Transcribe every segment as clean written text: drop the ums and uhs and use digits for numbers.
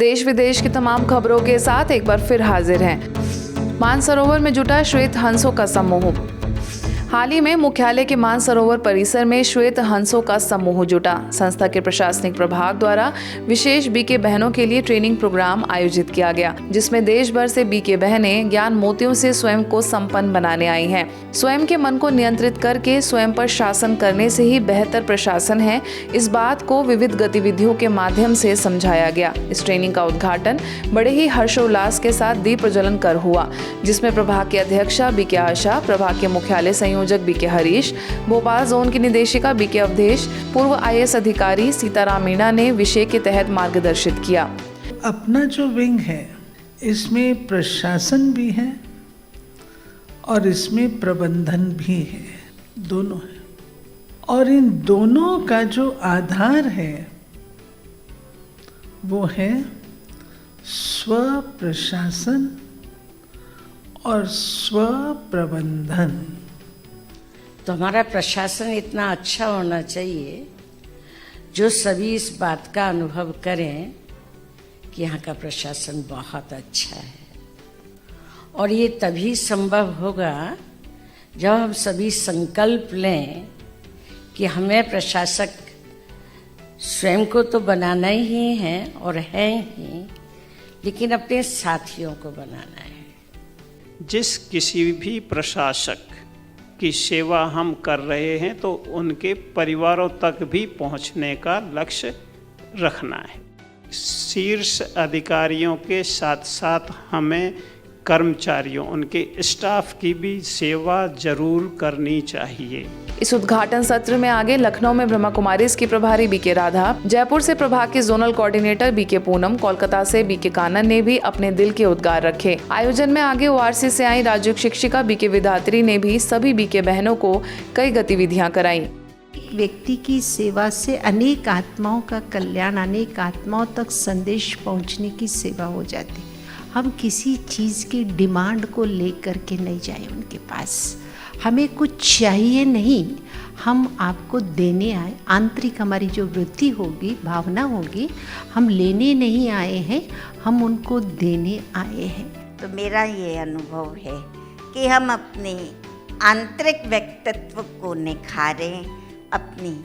देश विदेश की तमाम खबरों के साथ एक बार फिर हाजिर हैं। मानसरोवर में जुटा श्वेत हंसों का समूह। हाल ही में मुख्यालय के मानसरोवर परिसर में श्वेत हंसों का समूह जुटा। संस्था के प्रशासनिक प्रभाग द्वारा विशेष बीके बहनों के लिए ट्रेनिंग प्रोग्राम आयोजित किया गया, जिसमें देश भर से बीके बहनें ज्ञान मोतियों से स्वयं को संपन्न बनाने आई हैं। स्वयं के मन को नियंत्रित करके स्वयं पर शासन करने से ही बेहतर प्रशासन है, इस बात को विविध गतिविधियों के माध्यम से समझाया गया। इस ट्रेनिंग का उद्घाटन बड़े ही हर्षोल्लास के साथ दीप प्रज्वलन कर हुआ, जिसमें प्रभाग की अध्यक्षा बीके आशा, प्रभाग के मुख्यालय संयोजक बीके हरीश, भोपाल जोन की निदेशिका बीके अवधेश, पूर्व IAS अधिकारी सीताराम मीणा ने विषय के तहत मार्गदर्शित किया। अपना जो विंग है इसमें प्रशासन भी है और इसमें प्रबंधन भी है, दोनों है। और इन दोनों का जो आधार है वो है स्व प्रशासन और स्व प्रबंधन। तो हमारा प्रशासन इतना अच्छा होना चाहिए जो सभी इस बात का अनुभव करें कि यहाँ का प्रशासन बहुत अच्छा है। और ये तभी संभव होगा जब हम सभी संकल्प लें कि हमें प्रशासक स्वयं को तो बनाना ही है और है ही, लेकिन अपने साथियों को बनाना है। जिस किसी भी प्रशासक की सेवा हम कर रहे हैं तो उनके परिवारों तक भी पहुंचने का लक्ष्य रखना है। शीर्ष अधिकारियों के साथ साथ हमें कर्मचारियों, उनके स्टाफ की भी सेवा जरूर करनी चाहिए। इस उद्घाटन सत्र में आगे लखनऊ में ब्रह्मा कुमारीज की प्रभारी बीके राधा, जयपुर से प्रभाग के zonal coordinator BK Poonam, Kolkata से बीके कानन ने भी अपने दिल के उद्गार रखे। आयोजन में आगे ORC से आई राजयुग शिक्षिका बीके विधात्री ने भी सभी बीके बहनों को कई गतिविधियां कराई। एक व्यक्ति की सेवा से अनेक आत्माओं का कल्याण, अनेक आत्माओं तक संदेश पहुंचने की सेवा हो जाती। हम किसी चीज़ की डिमांड को लेकर के नहीं जाए उनके पास, हमें कुछ चाहिए नहीं, हम आपको देने आए। आंतरिक हमारी जो वृत्ति होगी, भावना होगी, हम लेने नहीं आए हैं, हम उनको देने आए हैं। तो मेरा ये अनुभव है कि हम अपने आंतरिक व्यक्तित्व को निखारें, अपनी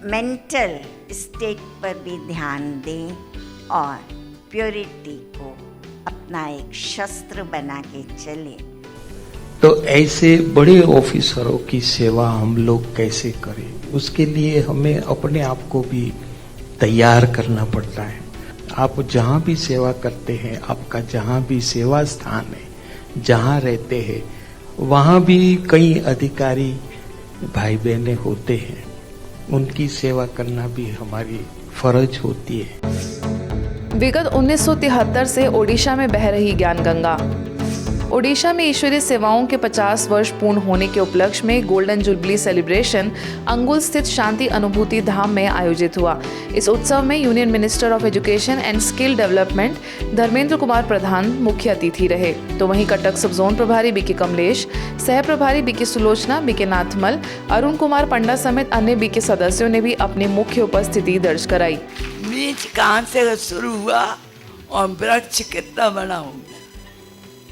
मेंटल स्टेट पर भी ध्यान दें और प्योरिटी को अपना एक शस्त्र बना के चले। तो ऐसे बड़े ऑफिसरों की सेवा हम लोग कैसे करें, उसके लिए हमें अपने आप को भी तैयार करना पड़ता है। आप जहाँ भी सेवा करते हैं, आपका जहाँ भी सेवा स्थान है, जहाँ रहते हैं, वहाँ भी कई अधिकारी भाई बहनें होते हैं, उनकी सेवा करना भी हमारी फर्ज होती है। विगत 1973 से ओडिशा में बह रही ज्ञान गंगा। ओडिशा में ईश्वरीय सेवाओं के 50 वर्ष पूर्ण होने के उपलक्ष्य में गोल्डन जुबली सेलिब्रेशन अंगुल स्थित शांति अनुभूति धाम में आयोजित हुआ। इस उत्सव में union minister of education and skill development Dharmendra Kumar Pradhan मुख्य अतिथि रहे। तो वहीं कटक सब जोन प्रभारी बीके कमलेश, सह प्रभारी बीके सुलोचना, बीके नाथमल, अरुण कुमार पंडा समेत अन्य बीके सदस्यों ने भी अपनी मुख्य उपस्थिति दर्ज कराई। बीज कहाँ से शुरू हुआ और वृक्ष कितना बड़ा हो गया,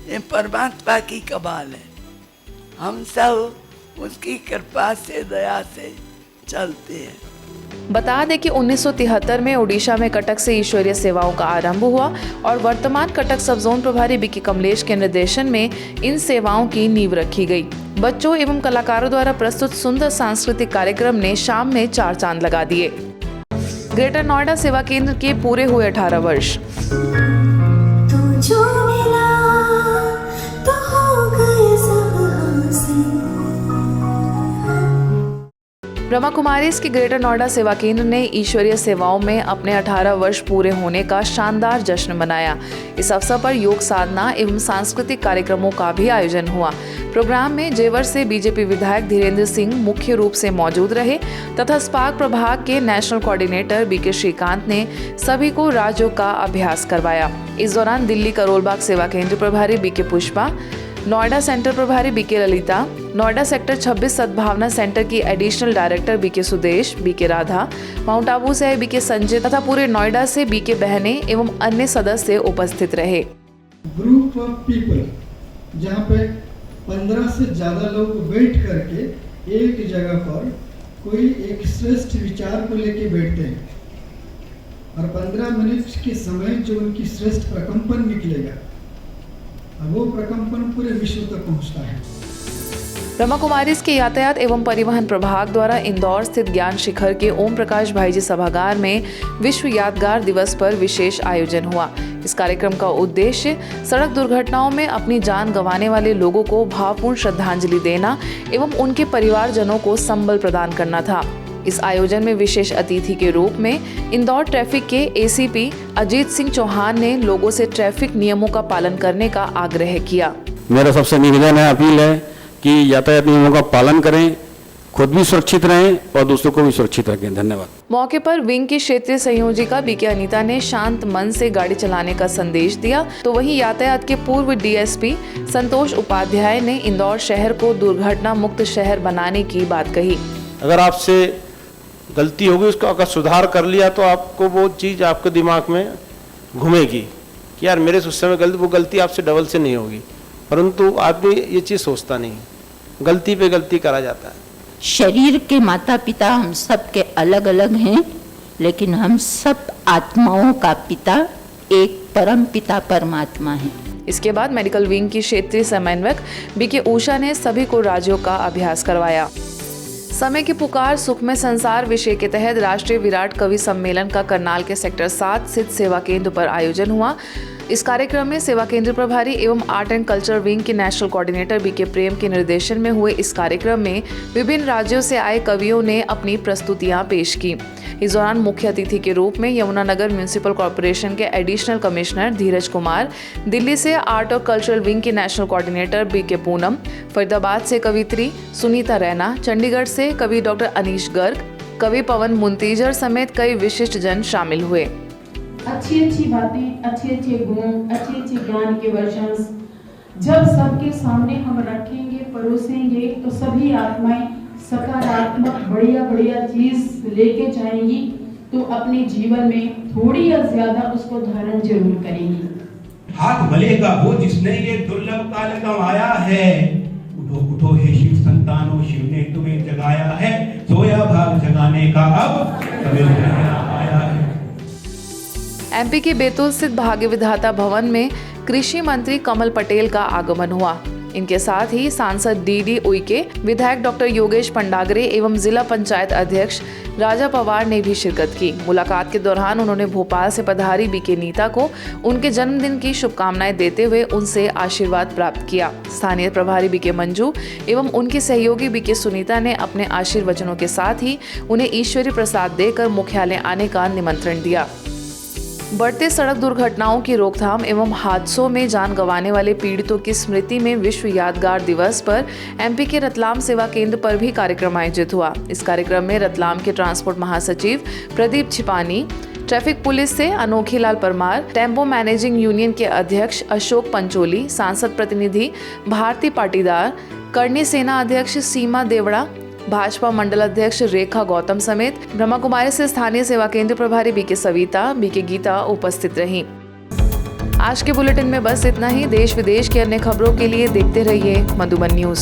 ये परमात्मा की कमाल है। हम सब उसकी कृपा से, दया से चलते हैं। बता दें कि 1973 में ओडिशा में कटक से ईश्वरीय सेवाओं का आरंभ हुआ और वर्तमान कटक सब जोन प्रभारी बीके कमलेश के निर्देशन में इन सेवाओं की नींव रखी गई। बच्चों एवं कलाकारों द्वारा प्रस्तुत सुंदर सांस्कृतिक कार्यक्रम ने शाम में 4 चांद लगा दिए। ग्रेटर नोएडा सेवा केंद्र के पूरे हुए 18 वर्ष। ब्रह्मा कुमारीज की ग्रेटर नोएडा सेवा केंद्र ने ईश्वरीय सेवाओं में अपने 18 वर्ष पूरे होने का शानदार जश्न मनाया। इस अवसर पर योग साधना एवं सांस्कृतिक कार्यक्रमों का भी आयोजन हुआ। प्रोग्राम में जेवर से बीजेपी विधायक धीरेन्द्र सिंह मुख्य रूप से मौजूद रहे तथा स्पार्क प्रभाग के नेशनल कोऑर्डिनेटर बीके श्रीकांत ने सभी को राजयोग का अभ्यास करवाया। इस दौरान दिल्ली करोलबाग सेवा केंद्र प्रभारी बीके पुष्पा, नोएडा सेंटर प्रभारी BK Lalita, Noida sector 26 Sadbhavna centre की additional director BK Sudesh, BK Radha, mount Abu से बीके संजय तथा पूरे नोएडा से बीके बहने एवं अन्य सदस्य उपस्थित रहे। ग्रुप ऑफ पीपल जहाँ पे 15 से ज़्यादा लोग बैठ करके एक जगह पर कोई एक श्रेष्ठ विचार को लेके बैठते हैं और 15 मिनट के समय जो उनकी श्रेष्ठ प्रकंपन निकलेगा वो प्रकंपन पूरे विश्व तक पहुंचता है। ब्रह्मा कुमारीज के यातायात एवं परिवहन प्रभाग द्वारा इंदौर स्थित ज्ञान शिखर के ओम प्रकाश भाईजी सभागार में विश्व यादगार दिवस पर विशेष आयोजन हुआ। इस कार्यक्रम का उद्देश्य सड़क दुर्घटनाओं में अपनी जान गंवाने वाले लोगों को भावपूर्ण श्रद्धांजलि देना एवं उनके परिवारजनों को संबल प्रदान करना था। इस आयोजन में विशेष अतिथि के रूप में इंदौर ट्रैफिक के एसीपी अजीत सिंह चौहान ने लोगों से ट्रैफिक नियमों का पालन करने का आग्रह किया। मेरा सबसे निवेदन है, अपील है कि यातायात नियमों का पालन करें, खुद भी सुरक्षित रहें और दूसरों को भी सुरक्षित रखें। धन्यवाद। मौके पर विंग की क्षेत्रीय संयोजिका बीके अनीता ने शांत मन से गाड़ी चलाने का संदेश दिया, तो वहीं यातायात के पूर्व डीएसपी संतोष उपाध्याय ने इंदौर शहर को दुर्घटना मुक्त शहर बनाने की बात कही। अगर आपसे गलती होगी, उसका अगर सुधार कर लिया तो आपको वो चीज़ आपके दिमाग में घूमेगी कि यार मेरे उस समय वो गलती आपसे डबल से नहीं होगी, परंतु आदमी ये चीज़ सोचता नहीं, गलती पे गलती करा जाता है। शरीर के माता पिता हम सब के अलग अलग हैं, लेकिन हम सब आत्माओं का पिता एक परम पिता परमात्मा है। इसके बाद मेडिकल विंग की क्षेत्रीय समन्वयक बीके उषा ने सभी को राज्यों का अभ्यास करवाया। समय की पुकार सुख में संसार विषय के तहत राष्ट्रीय विराट कवि सम्मेलन का करनाल के सेक्टर 7 स्थित सेवा केंद्र पर आयोजन हुआ। इस कार्यक्रम में सेवा केंद्र प्रभारी एवं आर्ट एंड कल्चर विंग के नेशनल कोऑर्डिनेटर बीके प्रेम के निर्देशन में हुए इस कार्यक्रम में विभिन्न राज्यों से आए कवियों ने अपनी प्रस्तुतियां पेश की। इस दौरान मुख्य अतिथि के रूप में यमुनानगर म्युनिसिपल कॉर्पोरेशन के एडिशनल कमिश्नर धीरज कुमार, दिल्ली से आर्ट और कल्चरल विंग के national coordinator BK Poonam, Faridabad से कवित्री सुनीता रैना, चंडीगढ़ से कवि डॉक्टर अनीश गर्ग, कवि पवन मुंतीजर समेत कई विशिष्ट जन शामिल हुए। अच्छी अच्छी बातें, अच्छे अच्छे गुण, अच्छे अच्छे ज्ञान के वर्षन जब सबके सामने हम रखेंगे, परोसेंगे, तो सभी आत्माएं सकारात्मक बढ़िया बढ़िया चीज लेके जाएंगी, तो अपने जीवन में थोड़ी या ज्यादा उसको धारण जरूर करेंगी। हाथ भले का वो जिसने ये दुर्लभ काल गंवाया है, उठो उठो हे शिव संतानों, शिव ने तुम्हें जगाया है, सोया भाग जगाने का अब समय आया है। एमपी के बैतूल स्थित भाग्य विधाता भवन में कृषि मंत्री कमल पटेल का आगमन हुआ। इनके साथ ही सांसद डीडी उइके, विधायक डॉक्टर योगेश पंडागरे एवं जिला पंचायत अध्यक्ष राजा पवार ने भी शिरकत की। मुलाकात के दौरान उन्होंने भोपाल से पधारी बीके नीता को उनके जन्मदिन की शुभकामनाएं देते हुए उनसे आशीर्वाद प्राप्त किया। स्थानीय प्रभारी बीके मंजू एवं उनकी सहयोगी बीके सुनीता ने अपने आशीर्वचनों के साथ ही उन्हें ईश्वरी प्रसाद देकर मुख्यालय आने का निमंत्रण दिया। बढ़ते सड़क दुर्घटनाओं की रोकथाम एवं हादसों में जान गंवाने वाले पीड़ितों की स्मृति में विश्व यादगार दिवस पर एमपी के रतलाम सेवा केंद्र पर भी कार्यक्रम आयोजित हुआ। इस कार्यक्रम में रतलाम के ट्रांसपोर्ट महासचिव प्रदीप छिपानी, ट्रैफिक पुलिस से अनोखी लाल परमार, टेम्पो मैनेजिंग यूनियन के अध्यक्ष अशोक पंचोली, सांसद प्रतिनिधि भारती पाटीदार, करनी सेना अध्यक्ष सीमा देवड़ा, भाजपा मंडल अध्यक्ष रेखा गौतम समेत ब्रह्मा कुमारी से स्थानीय सेवा केंद्र प्रभारी बीके सविता, बीके गीता उपस्थित रहीं। आज के बुलेटिन में बस इतना ही। देश विदेश की अन्य खबरों के लिए देखते रहिए मधुबन न्यूज।